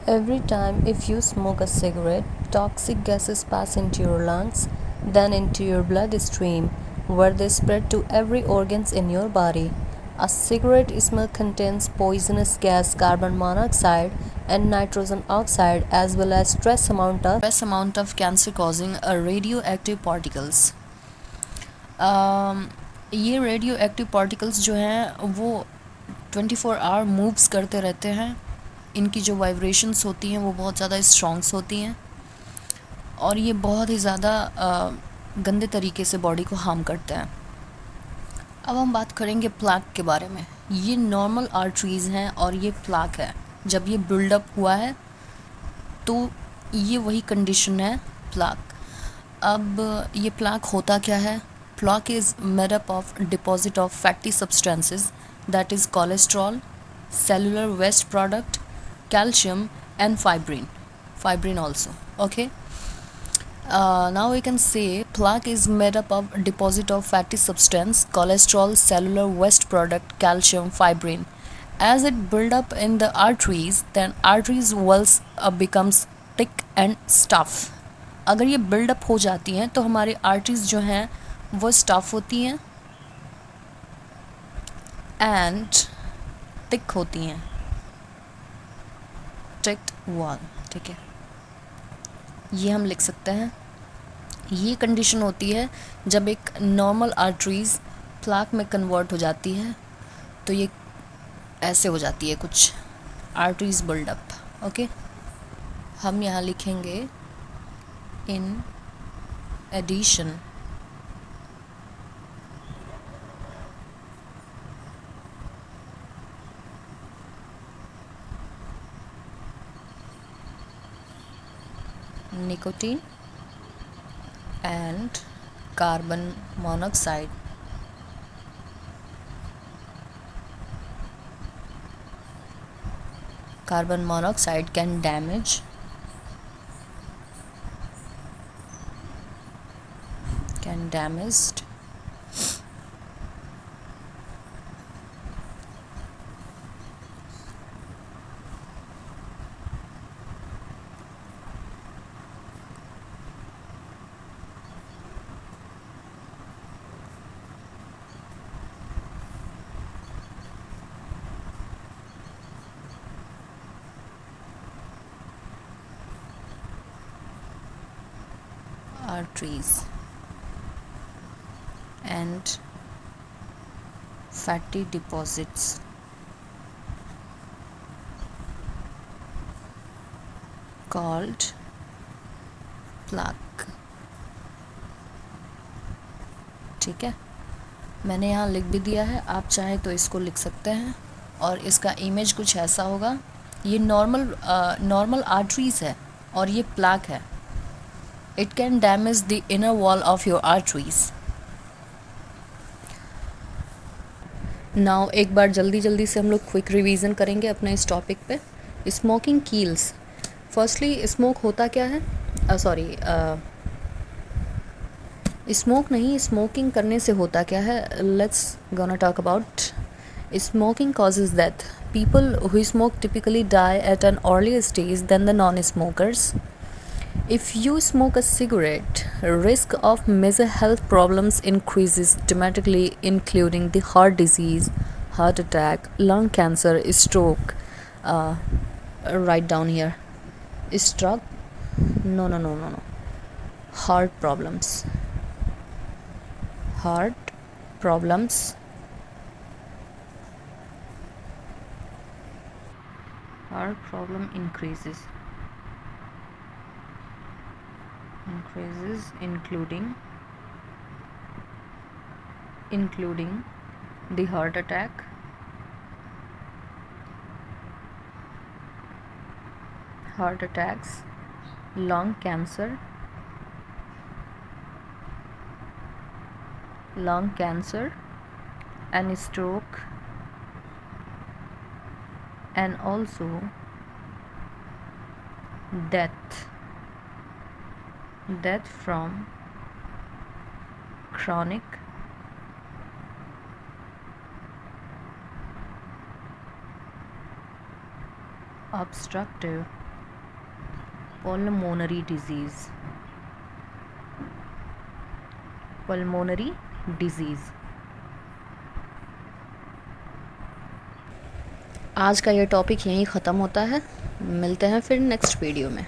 Every time if you smoke a cigarette, toxic gases pass into your lungs, then into your bloodstream, where they spread to every organs in your body. A cigarette smoke contains poisonous gas carbon monoxide and nitrogen oxide as well as trace amount of cancer causing radioactive particles. ये radio active particles जो हैं वो 24 our moves करते रहते हैं. इनकी जो vibrations होती हैं वो बहुत ज़्यादा स्ट्रॉन्ग्स होती हैं और ये बहुत ही ज़्यादा गंदे तरीके से बॉडी को हार्म करते हैं. अब हम बात करेंगे प्लाक के बारे में. ये नॉर्मल आर्टरीज़ हैं और ये प्लाक है. जब ये बिल्डअप हुआ है तो ये वही कंडीशन है प्लाक. अब ये प्लाक होता क्या है? Plaque is made up of deposit of fatty substances that is cholesterol, cellular waste product, calcium and fibrin also. Okay. Now we can say plaque is made up of deposit of fatty substance, cholesterol, cellular waste product, calcium, fibrin. As it build up in the arteries, then arteries walls becomes thick and stuff. अगर ये buildup हो जाती हैं तो हमारी arteries जो हैं वो स्टफ होती हैं एंड थिक होती हैं. Ticked wall. ठीक है, ये हम लिख सकते हैं. ये कंडीशन होती है जब एक नॉर्मल आर्टरीज प्लाक में कन्वर्ट हो जाती है तो ये ऐसे हो जाती है कुछ आर्टरीज बिल्डअप. ओके, हम यहाँ लिखेंगे in addition nicotine and carbon monoxide can damage arteries and fatty deposits called plaque. ठीक है, मैंने यहाँ लिख भी दिया है, आप चाहे तो इसको लिख सकते हैं. और इसका इमेज कुछ ऐसा होगा. ये नॉर्मल आर्टरीज है और ये प्लाक है. It can damage the inner wall of your arteries. Now एक बार जल्दी से हम लोग क्विक रिवीजन करेंगे अपने इस टॉपिक पे. Smoking keels. फर्स्टली स्मोक होता क्या है? स्मोक नहीं, स्मोकिंग करने से होता क्या है? Let's gonna talk about. Smoking causes death. People who smoke typically die at an earlier stage than the non-smokers. If you smoke a cigarette, risk of major health problems increases dramatically, including the heart disease, heart attack, lung cancer, stroke. Write down here. Stroke? No. Heart problems. Heart problems. Heart problem increases including the heart attack, heart attacks, lung cancer, and stroke, and also death from chronic obstructive pulmonary disease, pulmonary disease. आज का ये topic यहीं ख़त्म होता है। मिलते हैं फिर नेक्स्ट वीडियो में।